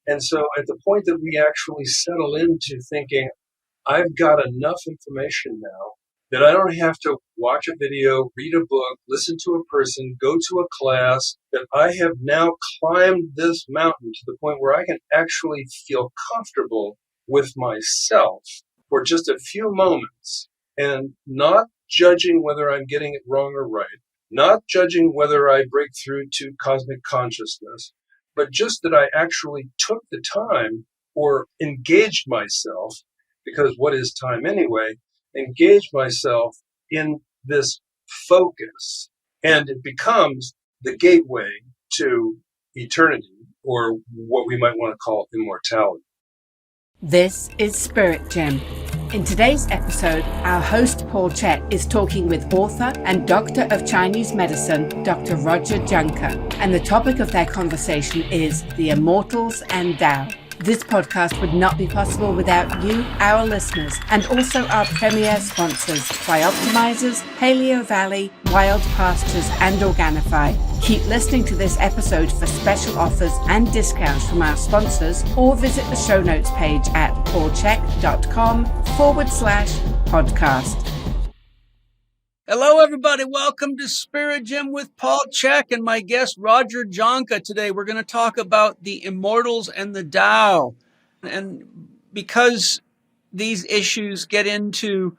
And so at the point that we actually settle into thinking, I've got enough information now that I don't have to watch a video, read a book, listen to a person, go to a class, that I have now climbed this mountain to the point where I can actually feel comfortable with myself for just a few moments and not judging whether I'm getting it wrong or right, not judging whether I break through to cosmic consciousness, but just that I actually took the time or engaged myself, because what is time anyway, engage myself in this focus, and it becomes the gateway to eternity, or what we might want to call immortality. This is Spirit Gem. In today's episode, our host Paul Chek is talking with author and doctor of Chinese medicine, Dr. Roger Jahnke, and the topic of their conversation is the Immortals and Tao. This podcast would not be possible without you, our listeners, and also our premier sponsors, Bioptimizers, Paleo Valley, Wild Pastures, and Organifi. Keep listening to this episode for special offers and discounts from our sponsors, or visit the show notes page at paulchek.com/podcast. Hello, everybody. Welcome to Spirit Gem with Paul Chek and my guest, Roger Jahnke. Today, we're going to talk about the Immortals and the Tao. And because these issues get into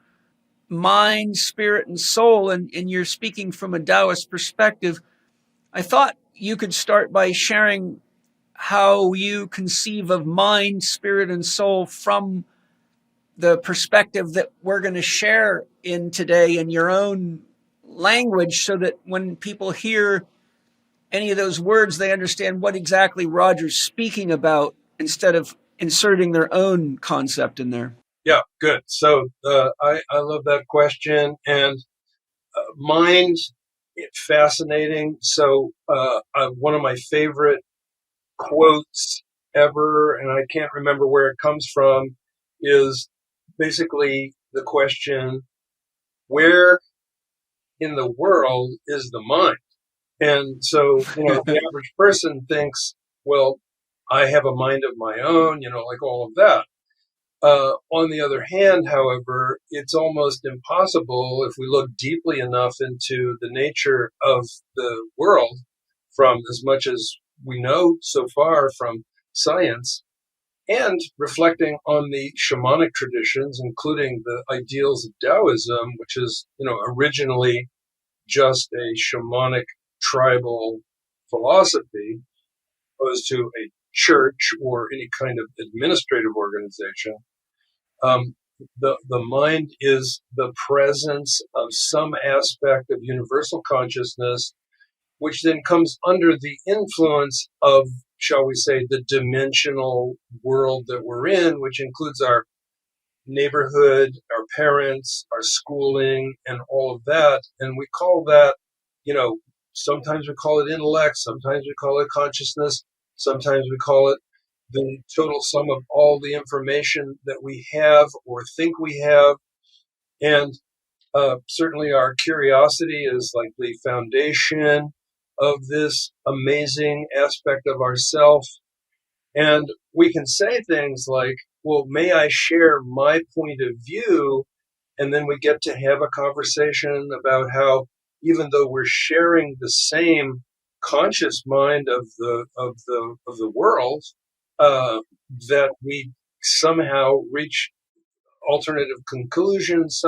mind, spirit, and soul, and you're speaking from a Taoist perspective, I thought you could start by sharing how you conceive of mind, spirit, and soul from the perspective that we're going to share in today in your own language, so that when people hear any of those words, they understand what exactly Roger's speaking about instead of inserting their own concept in there. Yeah, good. So I love that question. And mind, fascinating. So one of my favorite quotes ever, and I can't remember where it comes from, is basically the question, where in the world is the mind? And so, the average person thinks, well, I have a mind of my own, like all of that. On the other hand, however, it's almost impossible, if we look deeply enough into the nature of the world, from as much as we know so far from science, and reflecting on the shamanic traditions, including the ideals of Taoism, which is, originally just a shamanic tribal philosophy, opposed to a church or any kind of administrative organization. The mind is the presence of some aspect of universal consciousness, which then comes under the influence of, shall we say, the dimensional world that we're in, which includes our neighborhood, our parents, our schooling, and all of that. And we call that, sometimes we call it intellect, sometimes we call it consciousness, sometimes we call it the total sum of all the information that we have or think we have. And certainly our curiosity is like the foundation of this amazing aspect of ourself. And we can say things like, well, may I share my point of view? And then we get to have a conversation about how, even though we're sharing the same conscious mind of the world, that we somehow reach alternative conclusions,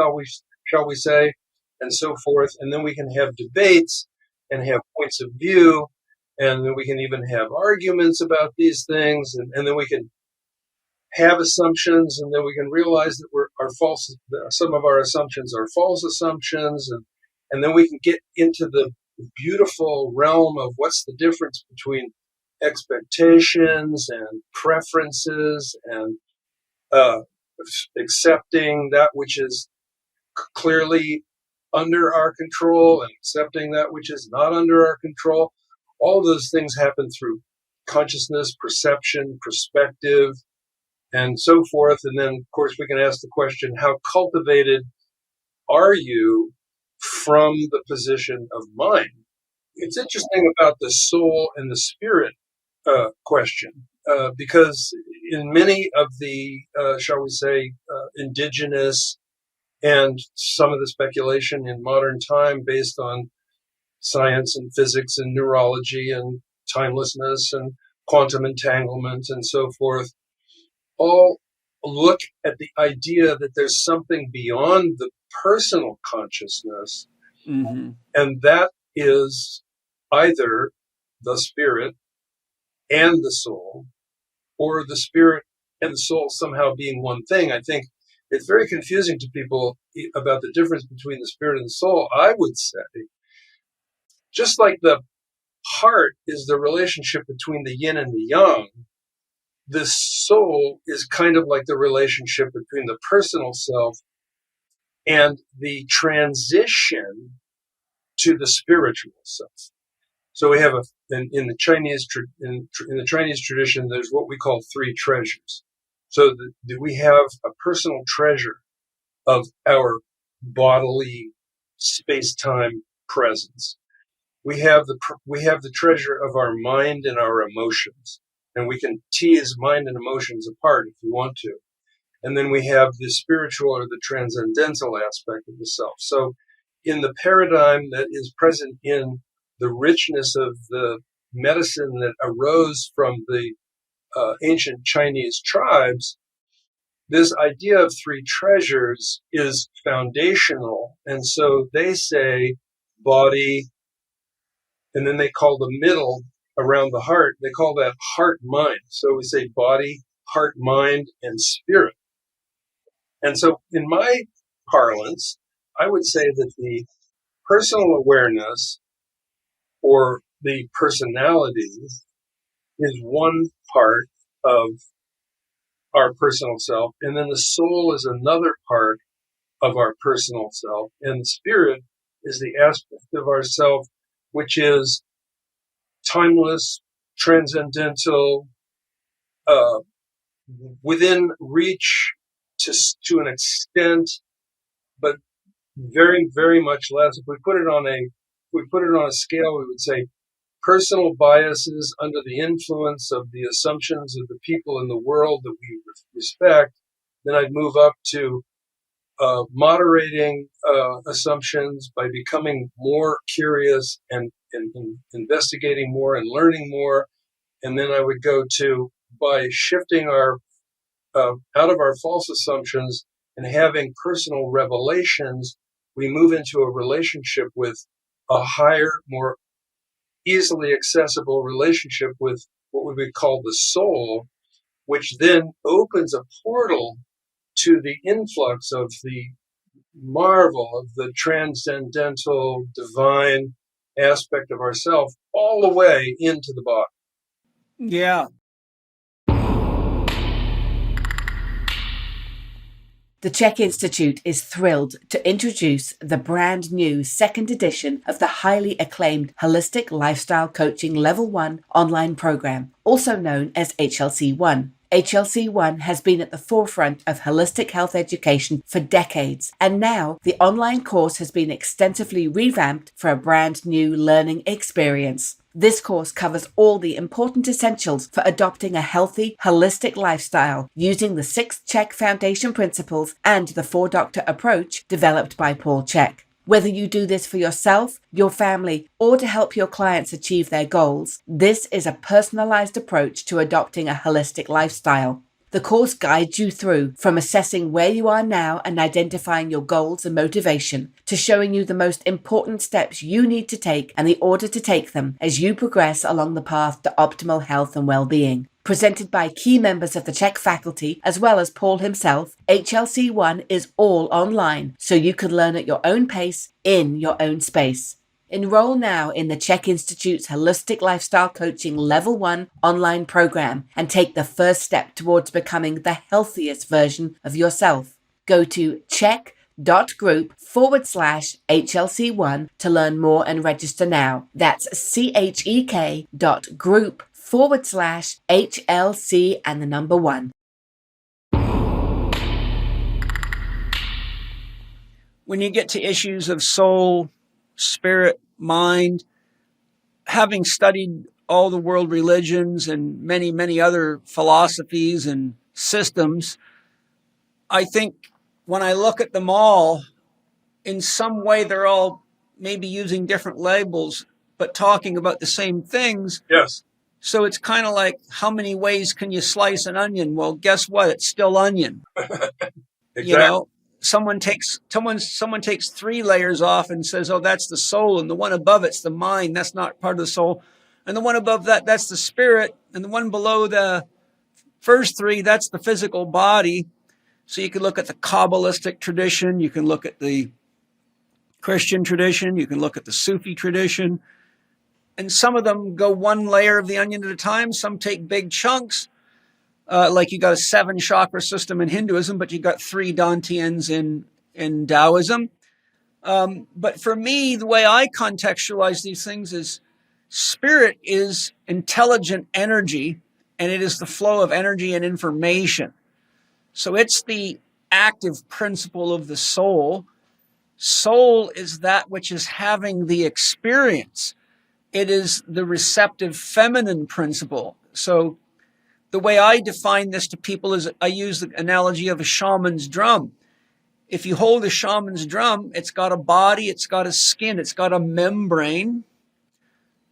shall we say, and so forth. And then we can have debates and have points of view, and then we can even have arguments about these things, and then we can have assumptions, and then we can realize that some of our assumptions are false assumptions, and then we can get into the beautiful realm of what's the difference between expectations and preferences, and accepting that which is clearly under our control and accepting that which is not under our control. All of those things happen through consciousness, perception, perspective, and so forth. And then, of course, we can ask the question, how cultivated are you from the position of mind? It's interesting about the soul and the spirit question. because in many of the, shall we say, indigenous and some of the speculation in modern time based on science and physics and neurology and timelessness and quantum entanglement and so forth, all look at the idea that there's something beyond the personal consciousness, Mm-hmm. and that is either the spirit and the soul, or the spirit and the soul somehow being one thing. I think it's very confusing to people about the difference between the spirit and the soul. I would say, just like the heart is the relationship between the yin and the yang, the soul is kind of like the relationship between the personal self and the transition to the spiritual self. So we have in the Chinese in the Chinese tradition, there's what we call three treasures. So we have a personal treasure of our bodily space-time presence. We have the treasure of our mind and our emotions, and we can tease mind and emotions apart if we want to. And then we have the spiritual or the transcendental aspect of the self. So in the paradigm that is present in the richness of the medicine that arose from the ancient Chinese tribes, this idea of three treasures is foundational. And so they say body, and then they call the middle around the heart, they call that heart-mind. So we say body, heart, mind, and spirit. And so in my parlance, I would say that the personal awareness or the personality is one part of our personal self, and then the soul is another part of our personal self, and the spirit is the aspect of ourself which is timeless, transcendental, within reach to an extent, but very, very much less. If we put it on a scale, we would say personal biases under the influence of the assumptions of the people in the world that we respect. Then I'd move up to moderating assumptions by becoming more curious and investigating more and learning more. And then I would go to, by shifting our out of our false assumptions and having personal revelations, we move into a relationship with a higher, more easily accessible relationship with what we would call the soul, which then opens a portal to the influx of the marvel of the transcendental, divine aspect of ourself all the way into the body. Yeah. The Chek Institute is thrilled to introduce the brand new second edition of the highly acclaimed Holistic Lifestyle Coaching Level 1 online program, also known as HLC1. HLC1 has been at the forefront of holistic health education for decades, and now the online course has been extensively revamped for a brand new learning experience. This course covers all the important essentials for adopting a healthy, holistic lifestyle using the 6 Chek Foundation principles and the 4-doctor approach developed by Paul Chek. Whether you do this for yourself, your family, or to help your clients achieve their goals, this is a personalized approach to adopting a holistic lifestyle. The course guides you through from assessing where you are now and identifying your goals and motivation, to showing you the most important steps you need to take and the order to take them as you progress along the path to optimal health and well-being. Presented by key members of the Chek faculty, as well as Paul himself, HLC1 is all online, so you can learn at your own pace, in your own space. Enroll now in the Chek Institute's Holistic Lifestyle Coaching Level 1 online program and take the first step towards becoming the healthiest version of yourself. Go to chek.group/HLC1 to learn more and register now. That's chek.group/HLC and the number 1. When you get to issues of soul, spirit, mind, having studied all the world religions and many, many other philosophies and systems, I think when I look at them all, in some way they're all maybe using different labels, but talking about the same things. Yes. So it's kind of like, how many ways can you slice an onion? Well, guess what? It's still onion. Exactly. Someone takes 3 layers off and says, oh, that's the soul. And the one above it's the mind. That's not part of the soul. And the one above that, that's the spirit. And the one below the first 3, that's the physical body. So you can look at the Kabbalistic tradition. You can look at the Christian tradition. You can look at the Sufi tradition. And some of them go 1 layer of the onion at a time. Some take big chunks. Like you got a 7 chakra system in Hinduism, but you got 3 dantians in Taoism. But for me, the way I contextualize these things is spirit is intelligent energy, and it is the flow of energy and information. So it's the active principle of the soul. Soul is that which is having the experience. It is the receptive feminine principle. So the way I define this to people is I use the analogy of a shaman's drum. If you hold a shaman's drum, it's got a body, it's got a skin, it's got a membrane.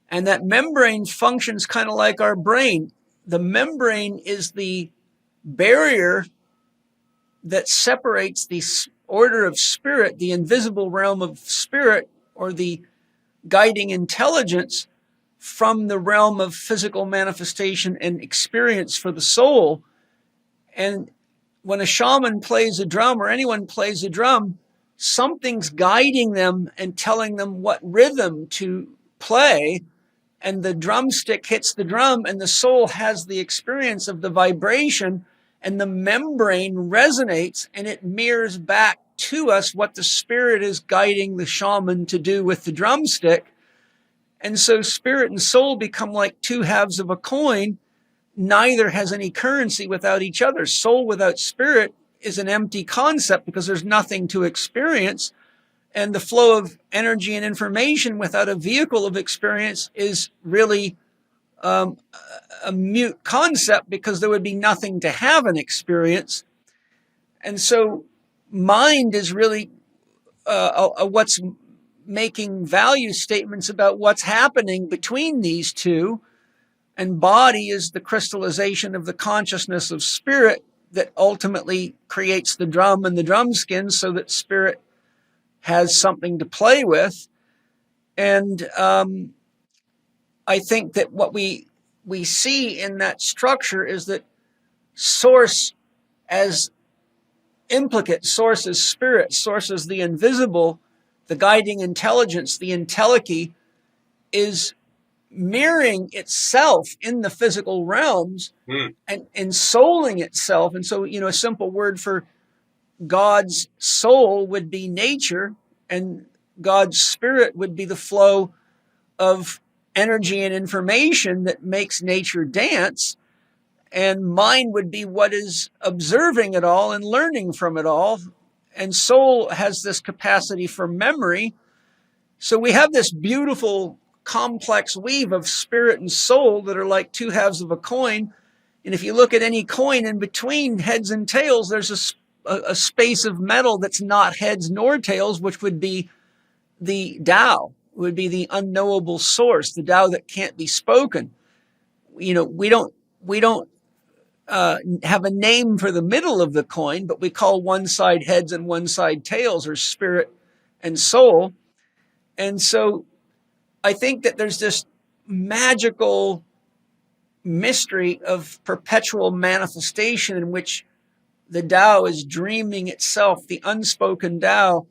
And that membrane functions kind of like our brain. The membrane is the barrier that separates the order of spirit, the invisible realm of spirit, or the guiding intelligence, from the realm of physical manifestation and experience for the soul. And when a shaman plays a drum, or anyone plays a drum, something's guiding them and telling them what rhythm to play. And the drumstick hits the drum, and the soul has the experience of the vibration, and the membrane resonates, and it mirrors back to us what the spirit is guiding the shaman to do with the drumstick. And so spirit and soul become like 2 halves of a coin. Neither has any currency without each other. Soul without spirit is an empty concept because there's nothing to experience. And the flow of energy and information without a vehicle of experience is really a mute concept, because there would be nothing to have an experience. And so mind is really what's making value statements about what's happening between these 2. And body is the crystallization of the consciousness of spirit that ultimately creates the drum and the drum skin, so that spirit has something to play with. And I think that what we see in that structure is that source as implicate, source as spirit, source as the invisible, the guiding intelligence, the entelechy, is mirroring itself in the physical realms and ensouling itself. And so, a simple word for God's soul would be nature, and God's spirit would be the flow of energy and information that makes nature dance. And mind would be what is observing it all and learning from it all. And soul has this capacity for memory. So we have this beautiful complex weave of spirit and soul that are like 2 halves of a coin. And if you look at any coin, in between heads and tails, there's a space of metal that's not heads nor tails, which would be the Tao, would be the unknowable source, the Tao that can't be spoken. We don't have a name for the middle of the coin, but we call one side heads and one side tails, or spirit and soul. And so I think that there's this magical mystery of perpetual manifestation in which the Tao is dreaming itself. The unspoken Tao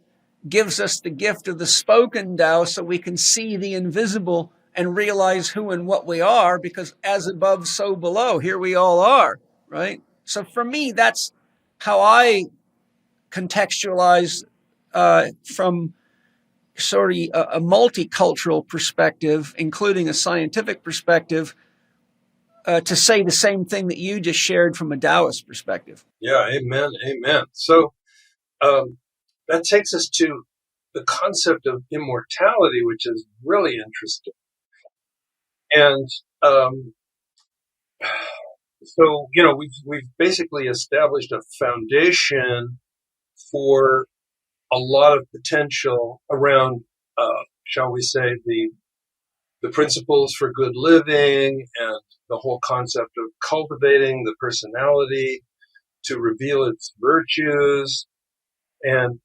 gives us the gift of the spoken Tao, so we can see the invisible and realize who and what we are, because as above, so below, here we all are, right? So for me, that's how I contextualize from sort of a multicultural perspective, including a scientific perspective, to say the same thing that you just shared from a Taoist perspective. Yeah, amen, amen. So that takes us to the concept of immortality, which is really interesting. And Um, so, we've basically established a foundation for a lot of potential around, shall we say, the principles for good living and the whole concept of cultivating the personality to reveal its virtues and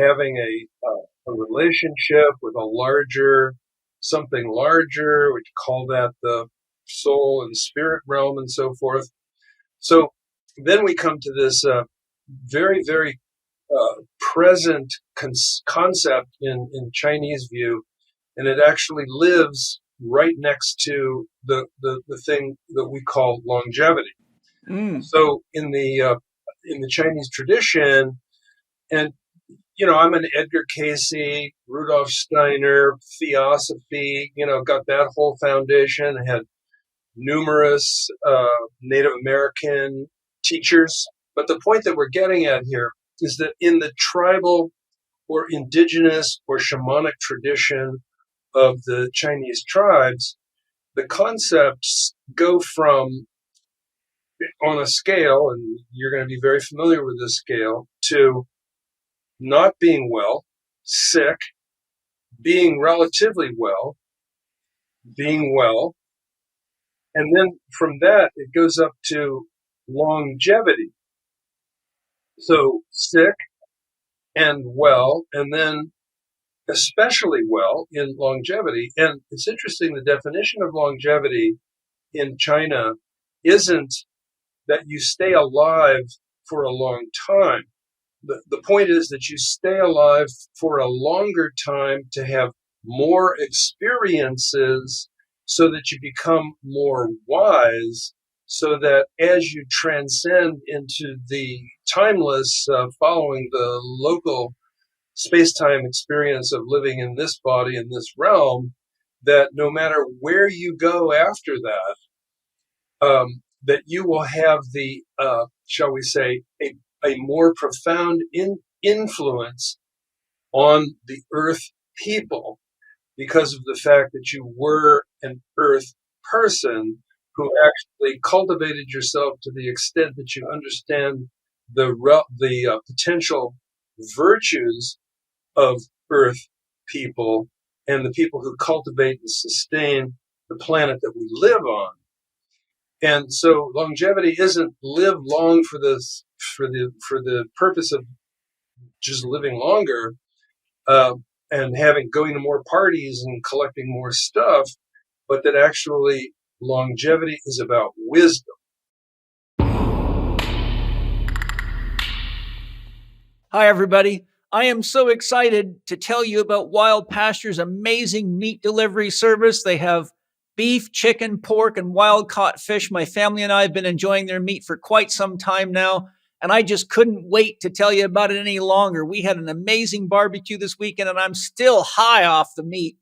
having a relationship with something larger, we call that the soul and spirit realm and so forth. So then we come to this very, very present concept in Chinese view, and it actually lives right next to the thing that we call longevity. So in the Chinese tradition, and I'm an Edgar Cayce, Rudolf Steiner theosophy. Got that whole foundation. Had numerous Native American teachers. But the point that we're getting at here is that in the tribal or indigenous or shamanic tradition of the Chinese tribes, the concepts go from, on a scale, and you're going to be very familiar with this scale, to not being well, sick, being relatively well, being well, and then from that it goes up to longevity. So sick and well, and then especially well in longevity. And it's interesting, the definition of longevity in China isn't that you stay alive for a long time. The point is that you stay alive for a longer time to have more experiences so that you become more wise, so that as you transcend into the timeless, following the local space-time experience of living in this body, in this realm, that no matter where you go after that, that you will have the, shall we say, a more profound influence on the Earth people because of the fact that you were an Earth person who actually cultivated yourself to the extent that you understand the potential virtues of Earth people and the people who cultivate and sustain the planet that we live on. And so longevity isn't live long for the purpose of just living longer and going to more parties and collecting more stuff, but that actually longevity is about wisdom. Hi, everybody. I am so excited to tell you about Wild Pasture's amazing meat delivery service. They have beef, chicken, pork, and wild-caught fish. My family and I have been enjoying their meat for quite some time now, and I just couldn't wait to tell you about it any longer. We had an amazing barbecue this weekend, and I'm still high off the meat.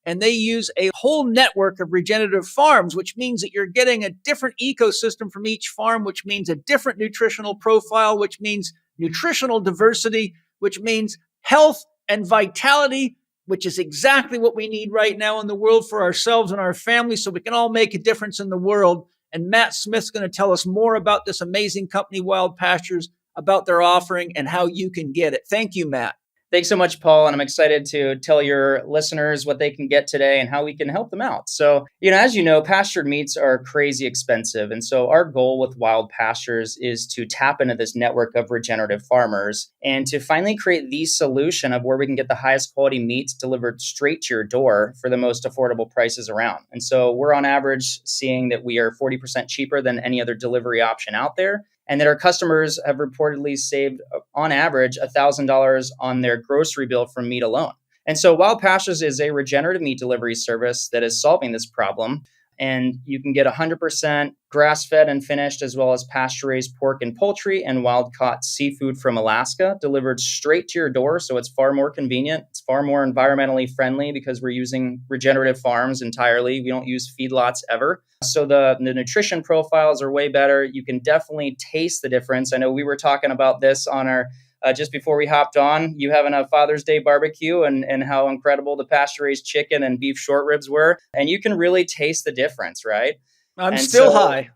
And they use a whole network of regenerative farms, which means that you're getting a different ecosystem from each farm, which means a different nutritional profile, which means nutritional diversity, which means health and vitality, which is exactly what we need right now in the world for ourselves and our families so we can all make a difference in the world. And Matt Smith's going to tell us more about this amazing company, Wild Pastures, about their offering and how you can get it. Thank you, Matt. Thanks so much, Paul. And I'm excited to tell your listeners what they can get today and how we can help them out. So, as you know, pastured meats are crazy expensive. And so our goal with Wild Pastures is to tap into this network of regenerative farmers and to finally create the solution of where we can get the highest quality meats delivered straight to your door for the most affordable prices around. And so we're on average seeing that we are 40% cheaper than any other delivery option out there, and that our customers have reportedly saved, on average, $1,000 on their grocery bill from meat alone. And so Wild Pastures is a regenerative meat delivery service that is solving this problem. And you can get 100% grass-fed and finished, as well as pasture-raised pork and poultry and wild-caught seafood from Alaska delivered straight to your door. So it's far more convenient. It's far more environmentally friendly because we're using regenerative farms entirely. We don't use feedlots ever. So the nutrition profiles are way better. You can definitely taste the difference. I know we were talking about this on our just before we hopped on, you having a Father's Day barbecue and how incredible the pasture-raised chicken and beef short ribs were. And you can really taste the difference, right? I'm And still so- high.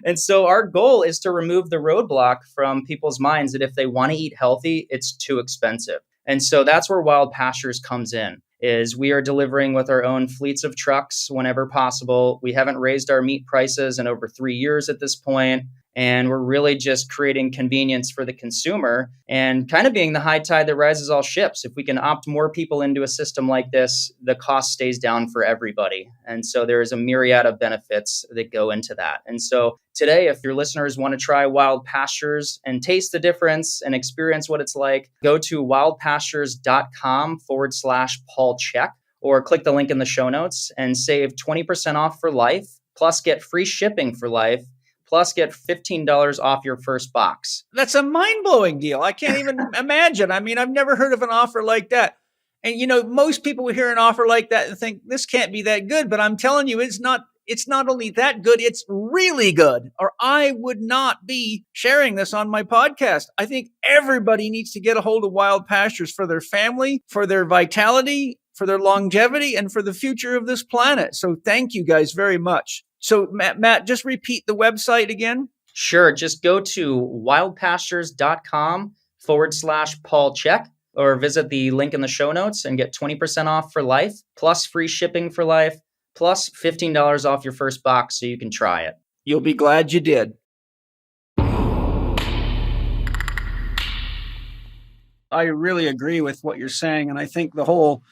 And so our goal is to remove the roadblock from people's minds that if they want to eat healthy, it's too expensive. And so that's where Wild Pastures comes in, is we are delivering with our own fleets of trucks whenever possible. We haven't raised our meat prices in over 3 years at this point. And we're really just creating convenience for the consumer and kind of being the high tide that rises all ships. If we can opt more people into a system like this, the cost stays down for everybody. And so there's a myriad of benefits that go into that. And so today, if your listeners want to try Wild Pastures and taste the difference and experience what it's like, go to wildpastures.com/Paul Chek or click the link in the show notes and save 20% off for life, plus get free shipping for life, plus get $15 off your first box. That's a mind-blowing deal. I can't even imagine. I mean, I've never heard of an offer like that. And, most people would hear an offer like that and think, this can't be that good. But I'm telling you, it's not only that good, it's really good. Or I would not be sharing this on my podcast. I think everybody needs to get a hold of Wild Pastures for their family, for their vitality, for their longevity, and for the future of this planet. So thank you guys very much. So Matt, just repeat the website again. Sure. Just go to wildpastures.com/Paul Chek or visit the link in the show notes and get 20% off for life, plus free shipping for life, plus $15 off your first box so you can try it. You'll be glad you did. I really agree with what you're saying. And I think the whole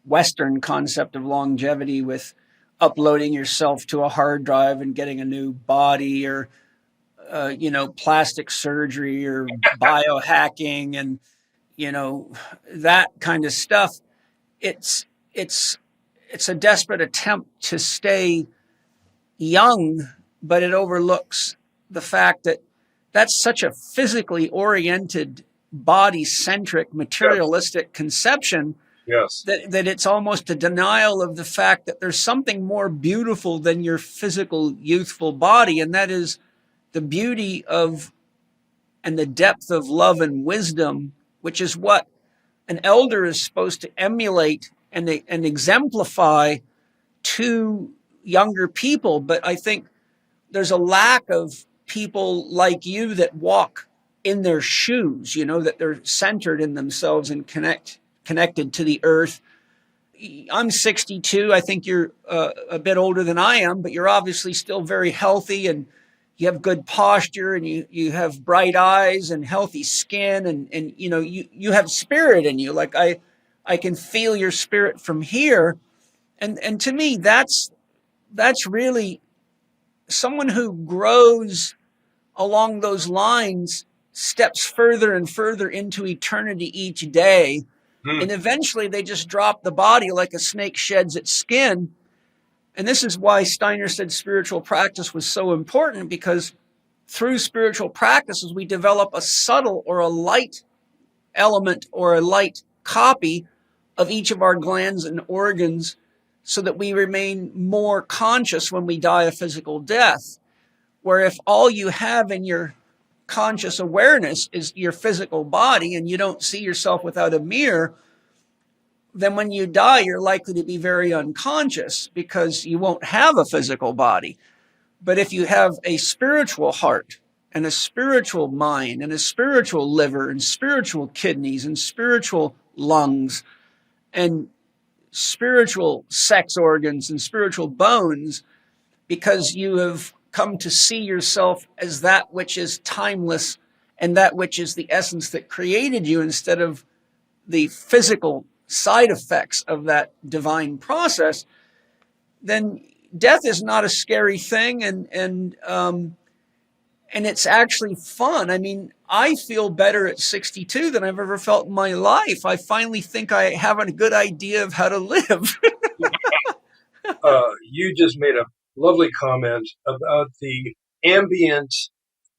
Western concept of longevity with uploading yourself to a hard drive and getting a new body or, plastic surgery or biohacking and, that kind of stuff. It's a desperate attempt to stay young, but it overlooks the fact that that's such a physically oriented, body-centric, materialistic conception. Yes. That it's almost a denial of the fact that there's something more beautiful than your physical, youthful body, and that is the beauty of and the depth of love and wisdom, which is what an elder is supposed to emulate and exemplify to younger people. But I think there's a lack of people like you that walk in their shoes, that they're centered in themselves and connected to the earth. I'm 62. I think you're a bit older than I am, but you're obviously still very healthy and you have good posture and you have bright eyes and healthy skin and you have spirit in you. Like I can feel your spirit from here. And to me, that's really someone who grows along those lines, steps further and further into eternity each day. And eventually they just drop the body like a snake sheds its skin. And this is why Steiner said spiritual practice was so important, because through spiritual practices, we develop a subtle or a light element or a light copy of each of our glands and organs so that we remain more conscious when we die a physical death. Where if all you have in your conscious awareness is your physical body and you don't see yourself without a mirror, then when you die, you're likely to be very unconscious because you won't have a physical body. But if you have a spiritual heart and a spiritual mind and a spiritual liver and spiritual kidneys and spiritual lungs and spiritual sex organs and spiritual bones, because you have come to see yourself as that which is timeless and that which is the essence that created you instead of the physical side effects of that divine process, then death is not a scary thing, and it's actually fun. I mean, I feel better at 62 than I've ever felt in my life. I finally think I have a good idea of how to live. You just made a lovely comment about the ambient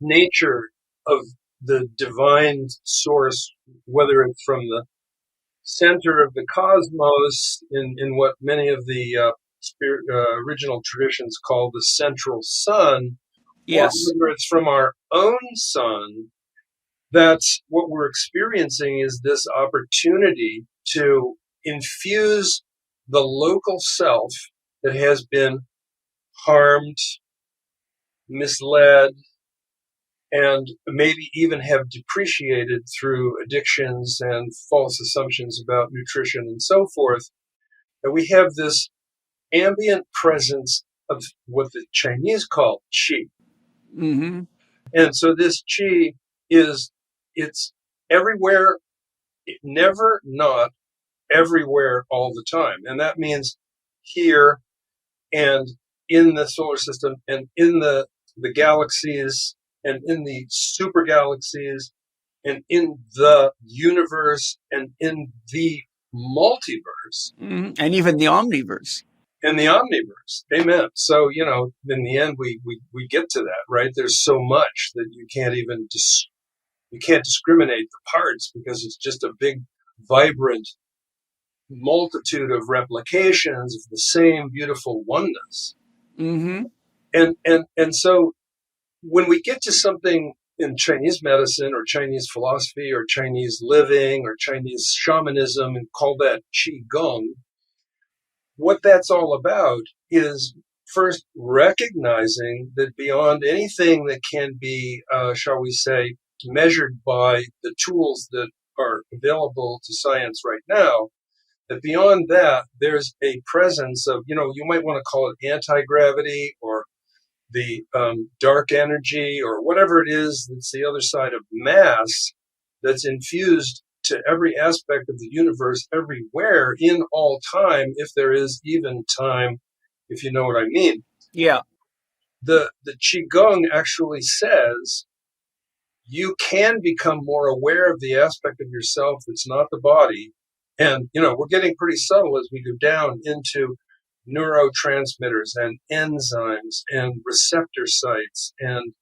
nature of the divine source, whether it's from the center of the cosmos in what many of the original traditions call the central sun, Yes. or whether it's from our own sun, That's what we're experiencing, is this opportunity to infuse the local self that has been harmed, misled, and maybe even have depreciated through addictions and false assumptions about nutrition and so forth, that we have this ambient presence of what the Chinese call qi. Mm-hmm. And so this qi it's everywhere, never not everywhere all the time. And that means here and in the solar system and in the galaxies and in the super galaxies and in the universe and in the multiverse. Mm-hmm. And even the omniverse. And the omniverse. Amen. So, in the end, we get to that, right? There's so much that you can't even you can't discriminate the parts, because it's just a big, vibrant multitude of replications of the same beautiful oneness. Mm-hmm. And so when we get to something in Chinese medicine or Chinese philosophy or Chinese living or Chinese shamanism and call that Qi Gong, what that's all about is first recognizing that beyond anything that can be, shall we say, measured by the tools that are available to science right now, that beyond that, there's a presence of, you might want to call it anti-gravity or the dark energy or whatever it is that's the other side of mass, that's infused to every aspect of the universe, everywhere, in all time, if there is even time, if you know what I mean. Yeah. The Qigong actually says you can become more aware of the aspect of yourself that's not the body. And, we're getting pretty subtle as we go down into neurotransmitters and enzymes and receptor sites and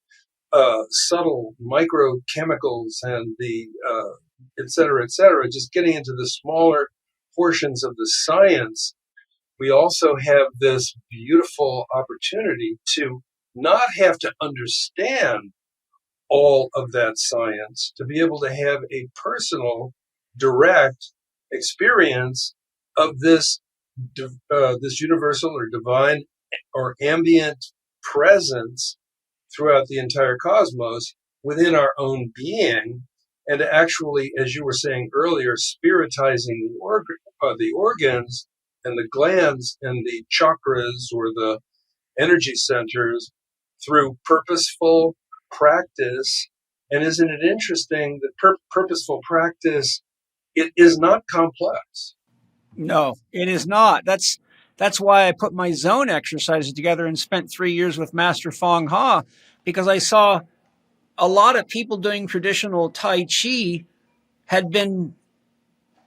subtle microchemicals and the et cetera, just getting into the smaller portions of the science. We also have this beautiful opportunity to not have to understand all of that science, to be able to have a personal, direct experience of this universal or divine or ambient presence throughout the entire cosmos within our own being, and actually, as you were saying earlier, spiritizing the organs and the glands and the chakras or the energy centers through purposeful practice. And isn't it interesting that purposeful practice, it is not complex? No, it is not. That's why I put my zone exercises together and spent 3 years with Master Fong Ha, because I saw a lot of people doing traditional Tai Chi had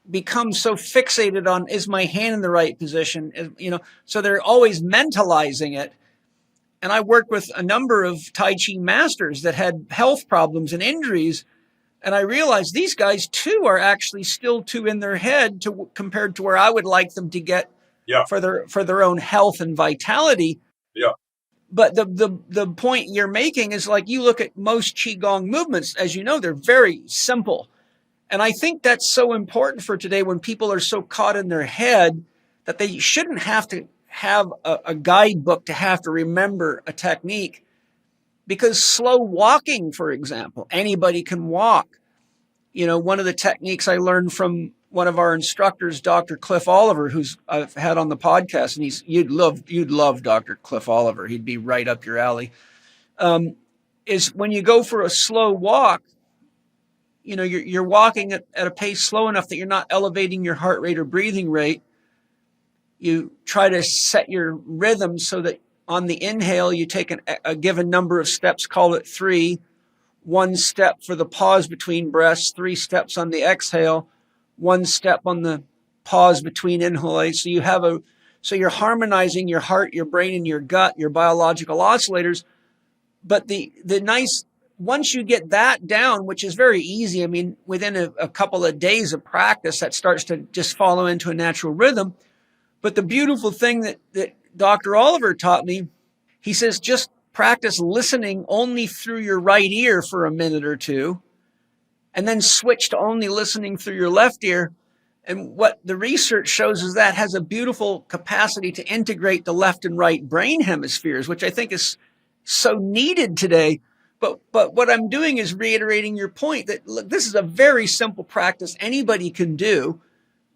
become so fixated on, is my hand in the right position? So they're always mentalizing it. And I worked with a number of Tai Chi masters that had health problems and injuries. And I realized these guys too are actually still too in their head compared to where I would like them to get for their own health and vitality. Yeah. But the point you're making is, like, you look at most Qigong movements, as you know, they're very simple. And I think that's so important for today, when people are so caught in their head that they shouldn't have to have a guidebook to have to remember a technique. Because slow walking, for example, anybody can walk. One of the techniques I learned from one of our instructors, Dr. Cliff Oliver, who's I've had on the podcast, and you'd love Dr. Cliff Oliver. He'd be right up your alley. Is when you go for a slow walk, you're walking at a pace slow enough that you're not elevating your heart rate or breathing rate. You try to set your rhythm so that on the inhale, you take a given number of steps, call it 3, 1 step for the pause between breaths, 3 steps on the exhale, 1 step on the pause between inhale. So you're harmonizing your heart, your brain, and your gut, your biological oscillators. But once you get that down, which is very easy, I mean, within a couple of days of practice, that starts to just follow into a natural rhythm. But the beautiful thing that Dr. Oliver taught me, he says, just practice listening only through your right ear for a minute or two, and then switch to only listening through your left ear. And what the research shows is that has a beautiful capacity to integrate the left and right brain hemispheres, which I think is so needed today. But what I'm doing is reiterating your point that, look, this is a very simple practice anybody can do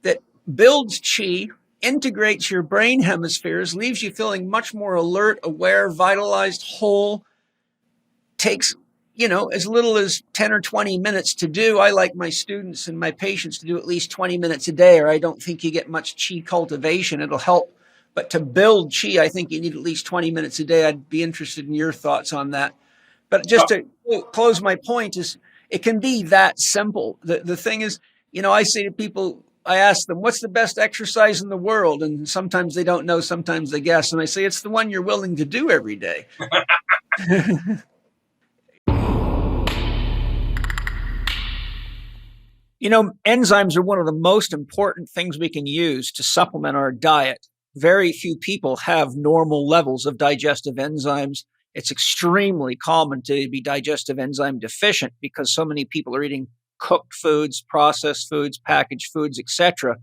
that builds chi, integrates your brain hemispheres, leaves you feeling much more alert, aware, vitalized, whole, takes, as little as 10 or 20 minutes to do. I like my students and my patients to do at least 20 minutes a day, or I don't think you get much chi cultivation. It'll help. But to build chi, I think you need at least 20 minutes a day. I'd be interested in your thoughts on that. But just to close my point is it can be that simple. The thing is, I say to people, I ask them, what's the best exercise in the world? And sometimes they don't know, sometimes they guess. And I say, it's the one you're willing to do every day. Enzymes are one of the most important things we can use to supplement our diet. Very few people have normal levels of digestive enzymes. It's extremely common to be digestive enzyme deficient because so many people are eating cooked foods, processed foods, packaged foods, etc.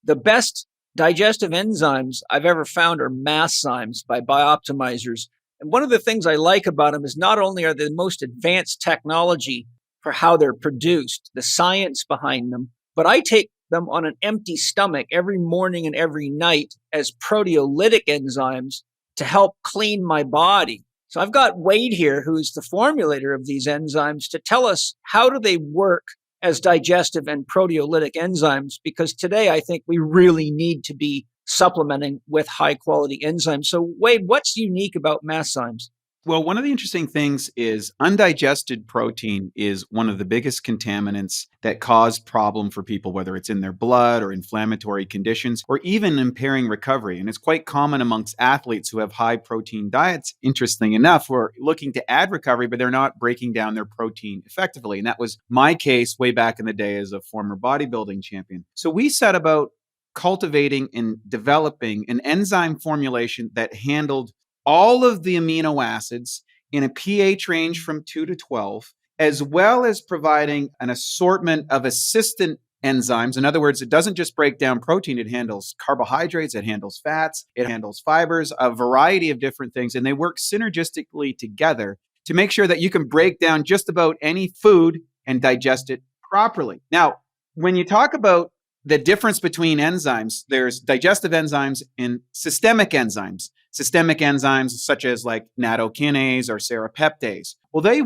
The best digestive enzymes I've ever found are Masszymes by Bioptimizers. And one of the things I like about them is not only are they the most advanced technology for how they're produced, the science behind them, but I take them on an empty stomach every morning and every night as proteolytic enzymes to help clean my body. So I've got Wade here, who's the formulator of these enzymes, to tell us how do they work as digestive and proteolytic enzymes, because today I think we really need to be supplementing with high quality enzymes. So Wade, what's unique about Masszymes? Well, one of the interesting things is undigested protein is one of the biggest contaminants that cause problem for people, whether it's in their blood or inflammatory conditions or even impairing recovery. And it's quite common amongst athletes who have high protein diets, interesting enough, who are looking to add recovery, but they're not breaking down their protein effectively. And that was my case way back in the day as a former bodybuilding champion. So we set about cultivating and developing an enzyme formulation that handled all of the amino acids in a pH range from 2 to 12, as well as providing an assortment of assistant enzymes. In other words, it doesn't just break down protein, it handles carbohydrates, it handles fats, it handles fibers, a variety of different things, and they work synergistically together to make sure that you can break down just about any food and digest it properly. Now, when you talk about the difference between enzymes, there's digestive enzymes and systemic enzymes. Systemic enzymes such as like nattokinase or serrapeptase. Well, they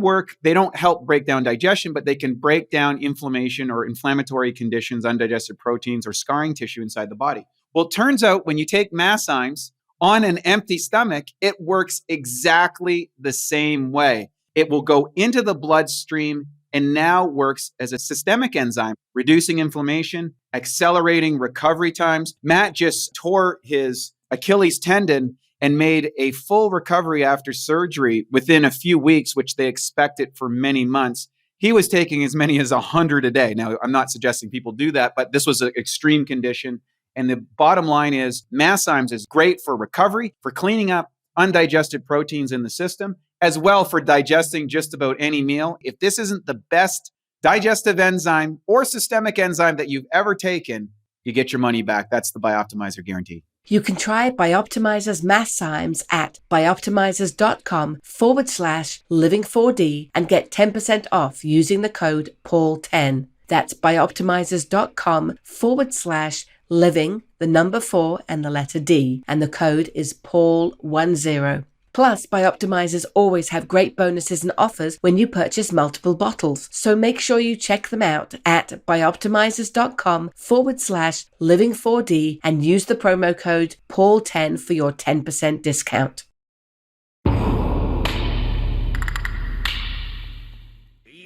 don't help break down digestion, but they can break down inflammation or inflammatory conditions, undigested proteins, or scarring tissue inside the body. Well, it turns out when you take Masszymes on an empty stomach, it works exactly the same way. It will go into the bloodstream and now works as a systemic enzyme, reducing inflammation, accelerating recovery times. Matt just tore his Achilles tendon and made a full recovery after surgery within a few weeks, which they expected for many months. He was taking as many as 100 a day. Now, I'm not suggesting people do that, but this was an extreme condition. And the bottom line is Masszymes is great for recovery, for cleaning up undigested proteins in the system, as well for digesting just about any meal. If this isn't the best digestive enzyme or systemic enzyme that you've ever taken, you get your money back. That's the Bioptimizer guarantee. You can try Bioptimizer's Masszymes at bioptimizers.com/living4D and get 10% off using the code PAUL10. That's bioptimizers.com/living, the number 4 and the letter D, and the code is PAUL10. Plus, Bioptimizers always have great bonuses and offers when you purchase multiple bottles. So make sure you check them out at bioptimizers.com/living4D and use the promo code PAUL10 for your 10% discount.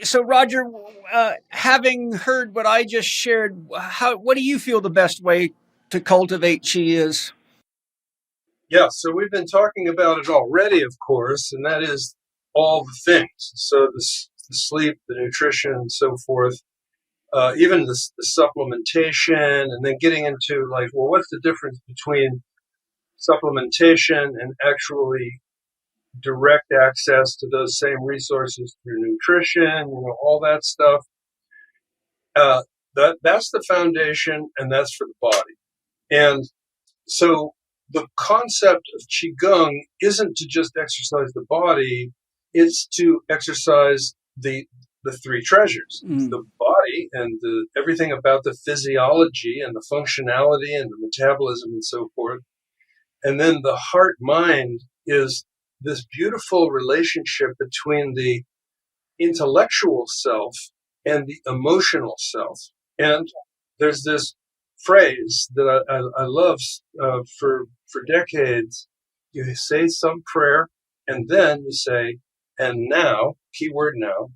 So, Roger, having heard what I just shared, what do you feel the best way to cultivate chi is? Yeah, so we've been talking about it already, of course, and that is all the things. So the sleep, the nutrition, and so forth, even the supplementation, and then getting into like, well, what's the difference between supplementation and actually direct access to those same resources through nutrition, all that stuff. That's the foundation, and that's for the body. And so the concept of Qigong isn't to just exercise the body, it's to exercise the three treasures, the body and everything about the physiology and the functionality and the metabolism and so forth. And then the heart-mind is this beautiful relationship between the intellectual self and the emotional self. And there's this phrase that I love for decades. You say some prayer, and then you say, and now, keyword now,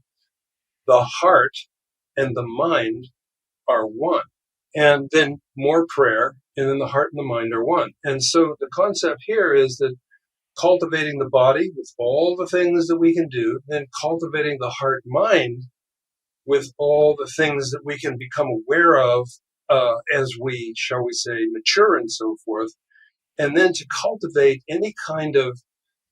the heart and the mind are one. And then more prayer, and then the heart and the mind are one. And so the concept here is that cultivating the body with all the things that we can do, then cultivating the heart mind with all the things that we can become aware of as we, shall we say, mature and so forth, and then to cultivate any kind of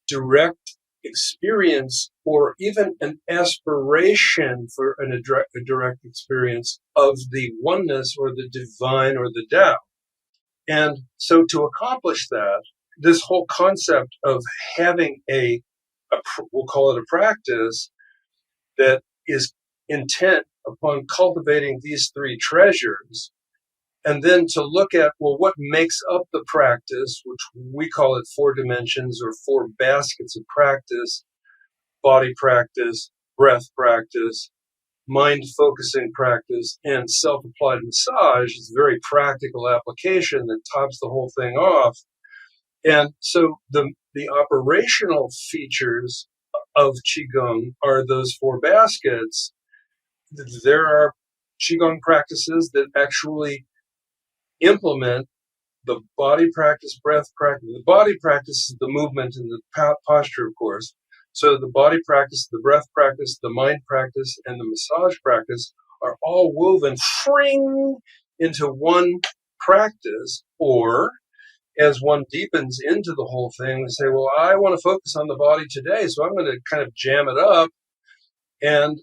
direct experience or even an aspiration for a direct experience of the oneness or the divine or the Tao. And so to accomplish that, this whole concept of having we'll call it a practice that is intent upon cultivating these three treasures, and then to look at, well, what makes up the practice, which we call it 4 dimensions or 4 baskets of practice: body practice, breath practice, mind focusing practice, and self-applied massage. Is a very practical application that tops the whole thing off. And so the operational features of Qigong are those 4 baskets. There are Qigong practices that actually implement the body practice, breath practice. The body practice is the movement and the posture, of course. So the body practice, the breath practice, the mind practice, and the massage practice are all woven into one practice. Or as one deepens into the whole thing, they say, well, I want to focus on the body today, so I'm going to kind of jam it up, and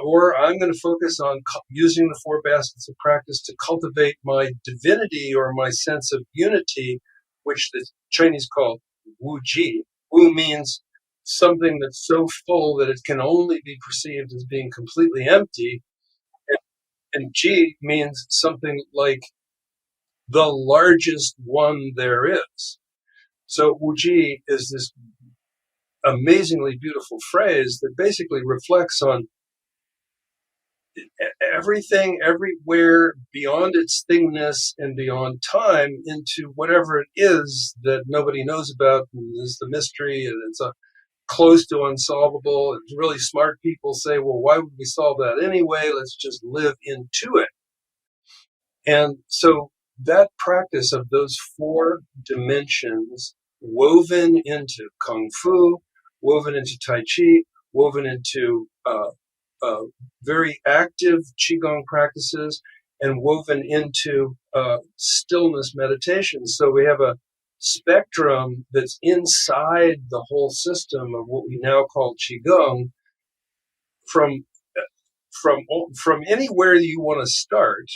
or I'm going to focus on using the 4 baskets of practice to cultivate my divinity or my sense of unity, which the Chinese call Wu Ji. Wu means something that's so full that it can only be perceived as being completely empty, and Ji means something like the largest one there is. So Wu Ji is this amazingly beautiful phrase that basically reflects on everything, everywhere, beyond its thingness and beyond time, into whatever it is that nobody knows about, and is the mystery, and it's close to unsolvable. And really smart people say, well, why would we solve that anyway? Let's just live into it. And so that practice of those 4 dimensions woven into Kung Fu, woven into Tai Chi, woven into very active Qigong practices, and woven into stillness meditation. So we have a spectrum that's inside the whole system of what we now call Qigong, from anywhere you want to start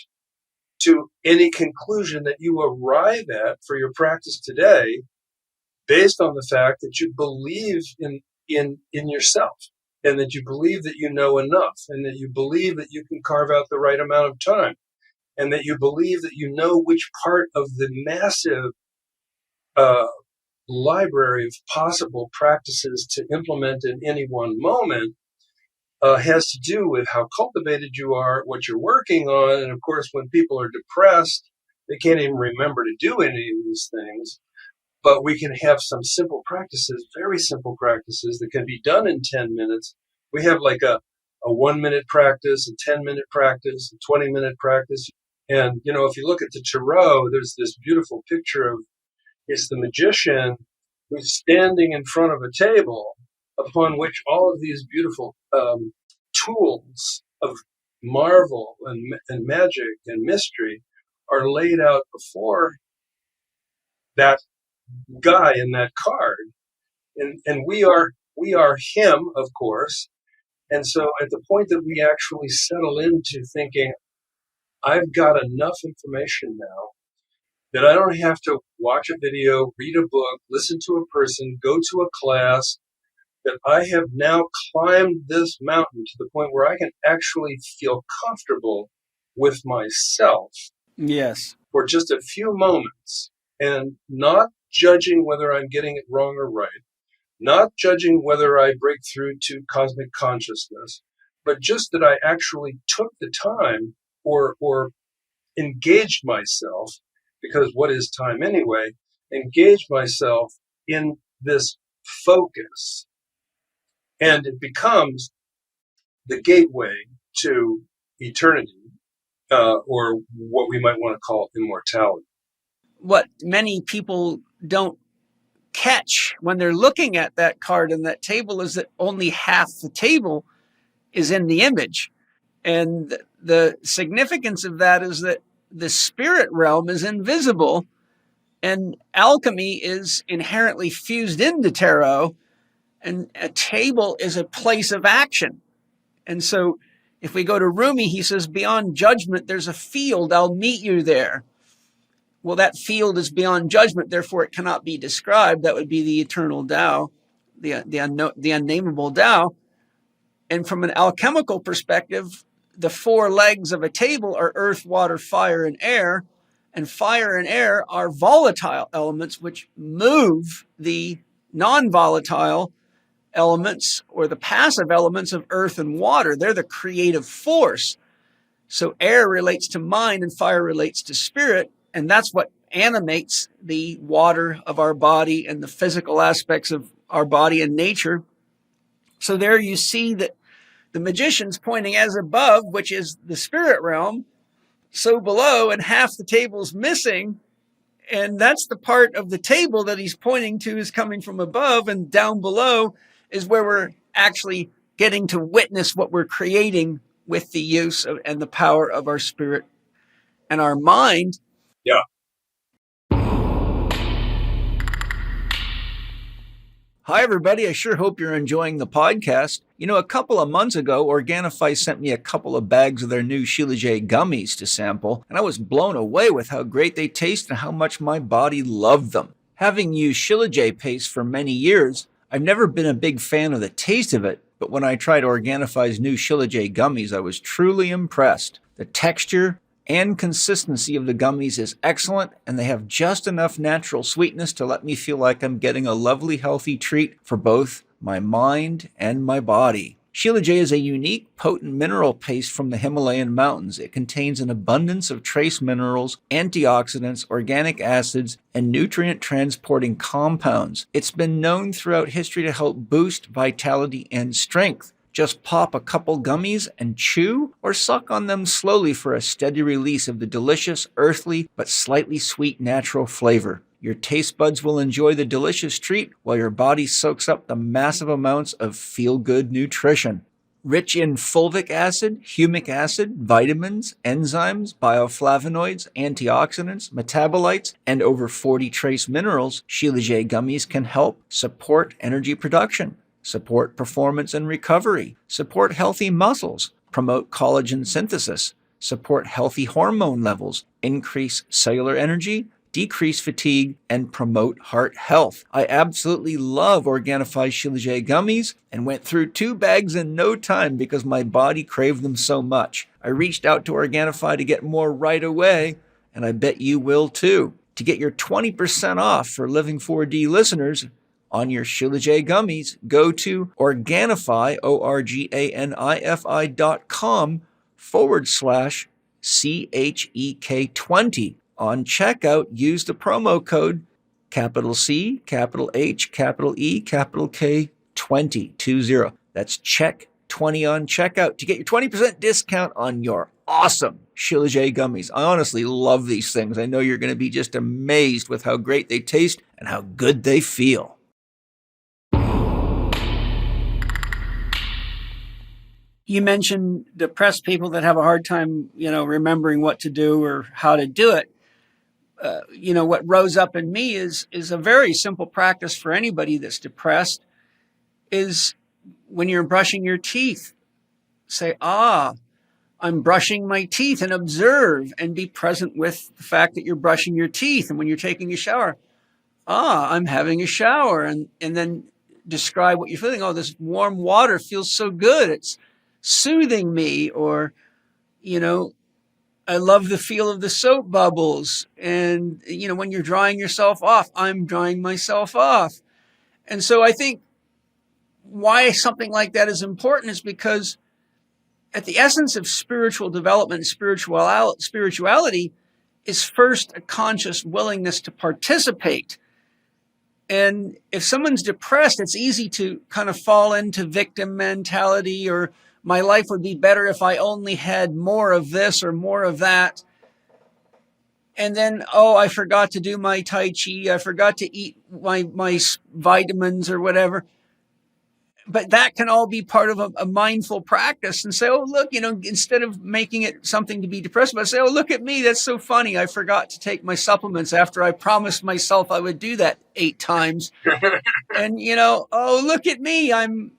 to any conclusion that you arrive at for your practice today, based on the fact that you believe in yourself, and that you believe that you know enough, and that you believe that you can carve out the right amount of time, and that you believe that you know which part of the massive library of possible practices to implement in any one moment has to do with how cultivated you are, what you're working on. And of course, when people are depressed, they can't even remember to do any of these things. But we can have some simple practices, very simple practices that can be done in 10 minutes. We have like a 1-minute practice, a 10-minute practice, a 20-minute practice. And, if you look at the Tarot, there's this beautiful picture of, it's the magician who's standing in front of a table upon which all of these beautiful tools of marvel and magic and mystery are laid out before that guy in that card. And we are him, of course, And so at the point that we actually settle into thinking, I've got enough information now that I don't have to watch a video, read a book, listen to a person, go to a class, that I have now climbed this mountain to the point where I can actually feel comfortable with myself Yes. for just a few moments and not judging whether I'm getting it wrong or right, not judging whether I break through to cosmic consciousness, but just that I actually took the time or engaged myself, because what is time anyway, engaged myself in this focus. And it becomes the gateway to eternity, or what we might want to call immortality. What many people don't catch when they're looking at that card and that table is that only half the table is in the image. And the significance of that is that the spirit realm is invisible, and alchemy is inherently fused into tarot, and a table is a place of action. And so if we go to Rumi, he says, beyond judgment, there's a field. I'll meet you there. Well, that field is beyond judgment, therefore it cannot be described. That would be the eternal Tao, the unnameable Tao. And from an alchemical perspective, the four legs of a table are earth, water, fire, and air. And fire and air are volatile elements which move the non-volatile elements or the passive elements of earth and water. They're the creative force. So air relates to mind and fire relates to spirit. And that's what animates the water of our body and the physical aspects of our body and nature. So there you see that the magician's pointing as above, which is the spirit realm, so below, and half the table's missing. And that's the part of the table that he's pointing to is coming from above, and down below is where we're actually getting to witness what we're creating with the use of and the power of our spirit and our mind. Yeah. Hi, everybody. I sure hope you're enjoying the podcast. You know, a couple of months ago, Organifi sent me a couple of bags of their new Shilajit gummies to sample, and I was blown away with how great they taste and how much my body loved them. Having used Shilajit paste for many years, I've never been a big fan of the taste of it, but when I tried Organifi's new Shilajit gummies, I was truly impressed. The texture and consistency of the gummies is excellent, and they have just enough natural sweetness to let me feel like I'm getting a lovely, healthy treat for both my mind and my body. Shilajit is a unique, potent mineral paste from the Himalayan mountains. It contains an abundance of trace minerals, antioxidants, organic acids, and nutrient-transporting compounds. It's been known throughout history to help boost vitality and strength. Just pop a couple gummies and chew, or suck on them slowly for a steady release of the delicious, earthly, but slightly sweet natural flavor. Your taste buds will enjoy the delicious treat while your body soaks up the massive amounts of feel-good nutrition. Rich in fulvic acid, humic acid, vitamins, enzymes, bioflavonoids, antioxidants, metabolites, and over 40 trace minerals, Shilajit gummies can help support energy production, support performance and recovery, support healthy muscles, promote collagen synthesis, support healthy hormone levels, increase cellular energy, decrease fatigue, and promote heart health. I absolutely love Organifi's Shilajit gummies and went through 2 bags in no time because my body craved them so much. I reached out to Organifi to get more right away, and I bet you will too. To get your 20% off for Living 4D listeners on your Shilajit gummies, go to Organifi, organifi.com/CHEK20. On checkout, use the promo code capital C, capital H, capital E, capital K 20. That's Chek 20 on checkout to get your 20% discount on your awesome Shilajit gummies. I honestly love these things. I know you're going to be just amazed with how great they taste and how good they feel. You mentioned depressed people that have a hard time, remembering what to do or how to do it. What rose up in me is a very simple practice for anybody that's depressed is when you're brushing your teeth, say, I'm brushing my teeth, and observe and be present with the fact that you're brushing your teeth. And when you're taking a shower, I'm having a shower. And then describe what you're feeling. Oh, this warm water feels so good. It's soothing me. Or, I love the feel of the soap bubbles. And, when you're drying yourself off, I'm drying myself off. And so I think why something like that is important is because at the essence of spiritual development, spirituality is first a conscious willingness to participate. And if someone's depressed, it's easy to kind of fall into victim mentality, or my life would be better if I only had more of this or more of that. And then, I forgot to do my Tai Chi. I forgot to eat my vitamins or whatever. But that can all be part of a mindful practice, and say, oh, look, instead of making it something to be depressed about, say, oh, look at me. That's so funny. I forgot to take my supplements after I promised myself I would do that 8 times. And, oh, look at me. I'm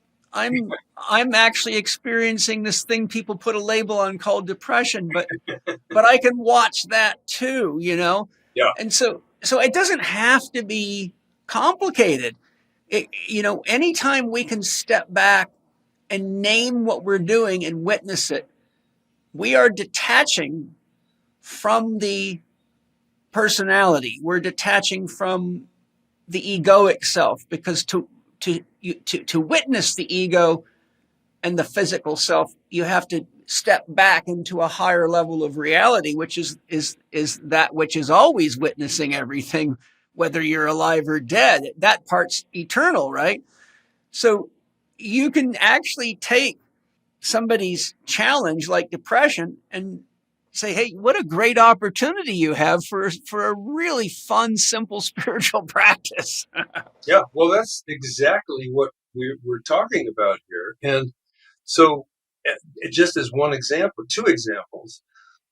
actually experiencing this thing people put a label on called depression, but I can watch that too, Yeah. And so it doesn't have to be complicated. Anytime we can step back and name what we're doing and witness it, we are detaching from the personality. We're detaching from the egoic self, because to witness the ego and the physical self, you have to step back into a higher level of reality, which is that which is always witnessing everything, whether you're alive or dead. That part's eternal, right? So you can actually take somebody's challenge like depression and say, hey, what a great opportunity you have for a really fun, simple spiritual practice. Yeah, well, that's exactly what we're talking about here. And so, just as one example, 2 examples.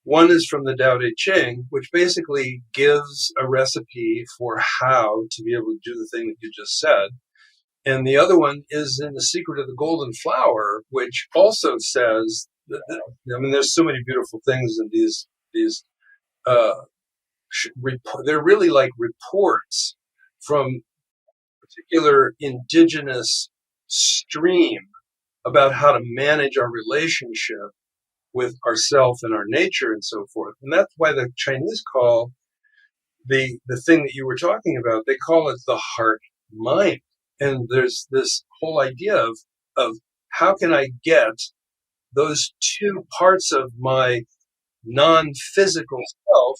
One is from the Tao Te Ching, which basically gives a recipe for how to be able to do the thing that you just said. And the other one is in The Secret of the Golden Flower, which also says that, there's so many beautiful things in these they're really like reports from particular indigenous stream about how to manage our relationship with ourself and our nature and so forth. And that's why the Chinese call the thing that you were talking about, they call it the heart mind. And there's this whole idea of how can I get those 2 parts of my non-physical self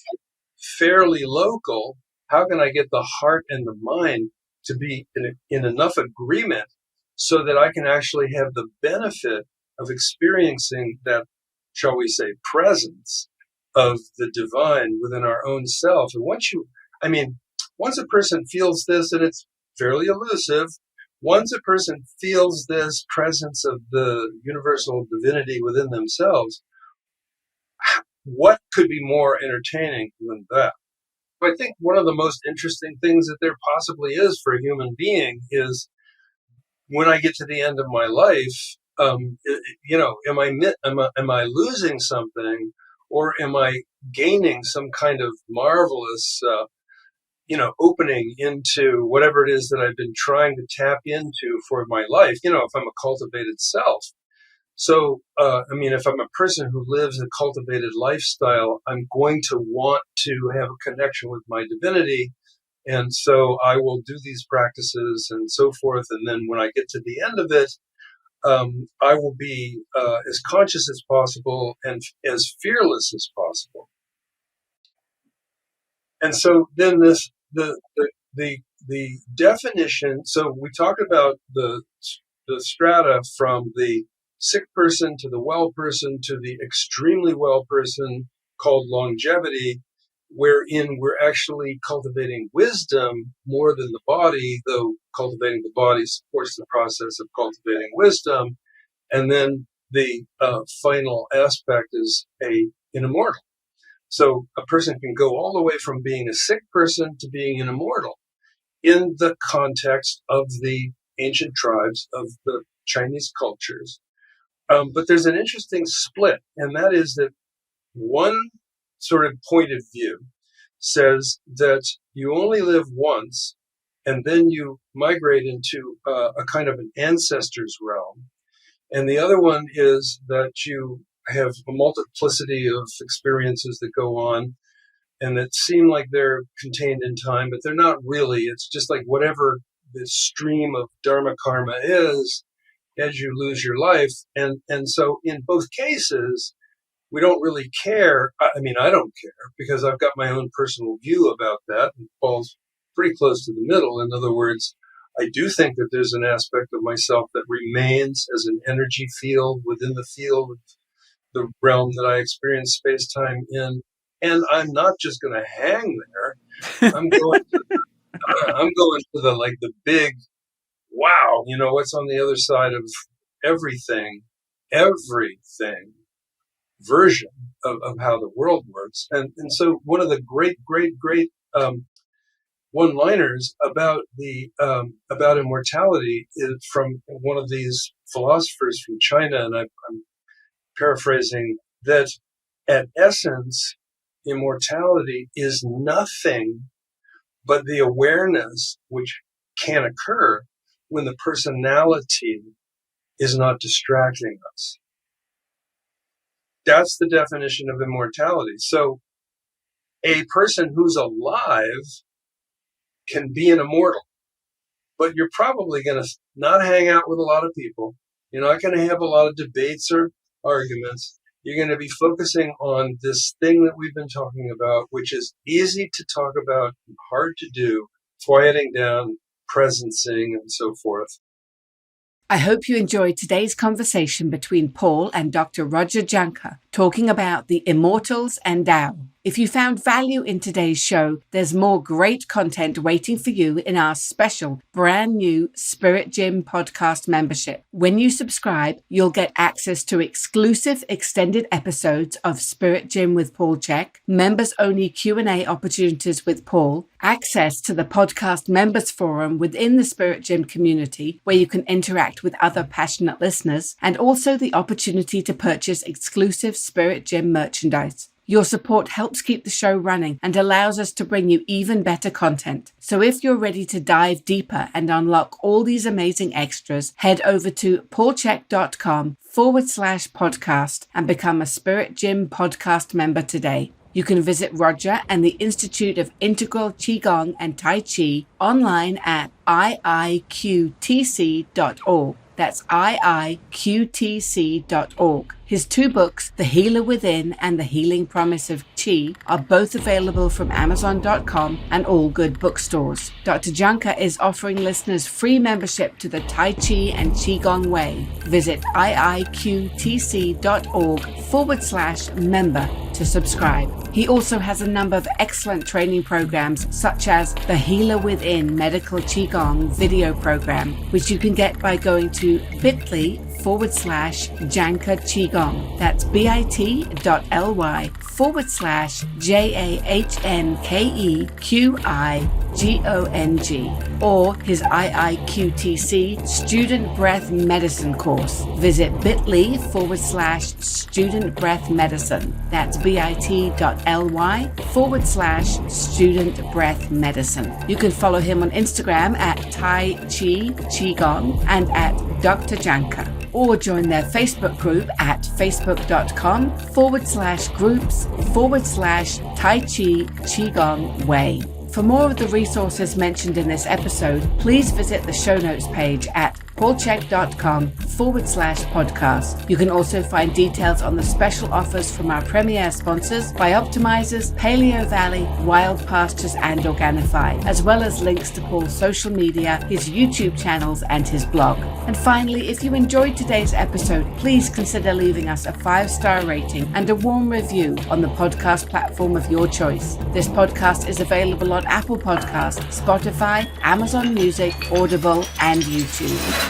fairly local? How can I get the heart and the mind to be in enough agreement so that I can actually have the benefit of experiencing that, shall we say, presence of the divine within our own self? And once a person feels this, and it's fairly elusive, once a person feels this presence of the universal divinity within themselves, what could be more entertaining than that? I think one of the most interesting things that there possibly is for a human being is when I get to the end of my life, am I losing something, or am I gaining some kind of marvelous, opening into whatever it is that I've been trying to tap into for my life? If I'm a cultivated self. So, if I'm a person who lives a cultivated lifestyle, I'm going to want to have a connection with my divinity. And so I will do these practices and so forth. And then when I get to the end of it, I will be as conscious as possible and as fearless as possible. And so then the definition. So we talked about the strata from the sick person to the well person to the extremely well person, called longevity, wherein we're actually cultivating wisdom more than the body, though cultivating the body supports the process of cultivating wisdom. And then the final aspect is an immortal. So a person can go all the way from being a sick person to being an immortal in the context of the ancient tribes of the Chinese cultures. But there's an interesting split, and that is that one sort of point of view says that you only live once, and then you migrate into a kind of an ancestor's realm. And the other one is that you have a multiplicity of experiences that go on and that seem like they're contained in time, but they're not really. It's just like whatever the stream of dharma karma is as you lose your life. And so in both cases, we don't really care. I mean, I don't care because I've got my own personal view about that. It falls pretty close to the middle. In other words, I do think that there's an aspect of myself that remains as an energy field within the field of the realm that I experience space-time in. And I'm not just going to hang there. I'm going to the big, wow, what's on the other side of everything version of how the world works. And so one of the great one-liners about about immortality is from one of these philosophers from China, and I'm paraphrasing, that at essence, immortality is nothing but the awareness which can occur when the personality is not distracting us. That's the definition of immortality. So a person who's alive can be an immortal, but you're probably going to not hang out with a lot of people. You're not going to have a lot of debates or arguments. You're going to be focusing on this thing that we've been talking about, which is easy to talk about and hard to do, quieting down, presencing, and so forth. I hope you enjoyed today's conversation between Paul and Dr. Roger Jahnke talking about the Immortals and Tao. If you found value in today's show, there's more great content waiting for you in our special brand new Spirit Gym podcast membership. When you subscribe, you'll get access to exclusive extended episodes of Spirit Gym with Paul Chek, members-only Q&A opportunities with Paul, access to the podcast members forum within the Spirit Gym community where you can interact with other passionate listeners, and also the opportunity to purchase exclusive Spirit Gym merchandise. Your support helps keep the show running and allows us to bring you even better content. So if you're ready to dive deeper and unlock all these amazing extras, head over to paulchek.com/podcast and become a Spirit Gym podcast member today. You can visit Roger and the Institute of Integral Qigong and Tai Chi online at iiqtc.org. That's iiqtc.org. His two books, The Healer Within and The Healing Promise of Qi, are both available from Amazon.com and all good bookstores. Dr. Jahnke is offering listeners free membership to the Tai Chi and Qigong Way. Visit iiqtc.org/member to subscribe. He also has a number of excellent training programs, such as the Healer Within Medical Qigong video program, which you can get by going to bit.ly/Jahnke Qigong. That's bit.ly/JAHNKEQIGONG, or his IIQTC Student Breath Medicine course. Visit bit.ly/Student Breath Medicine. That's bit.ly/Student Breath Medicine. You can follow him on Instagram at Tai Chi Qigong and at Dr. Jahnke, or join their Facebook group at facebook.com/groups/Tai Chi Qigong Way. For more of the resources mentioned in this episode, please visit the show notes page at paulchek.com/podcast. You can also find details on the special offers from our premier sponsors, Bioptimizers, Paleo Valley, Wild Pastures, and Organifi, as well as links to Paul's social media, his YouTube channels, and his blog. And finally, if you enjoyed today's episode, please consider leaving us a 5-star rating and a warm review on the podcast platform of your choice. This podcast is available on Apple Podcasts, Spotify, Amazon Music, Audible, and YouTube.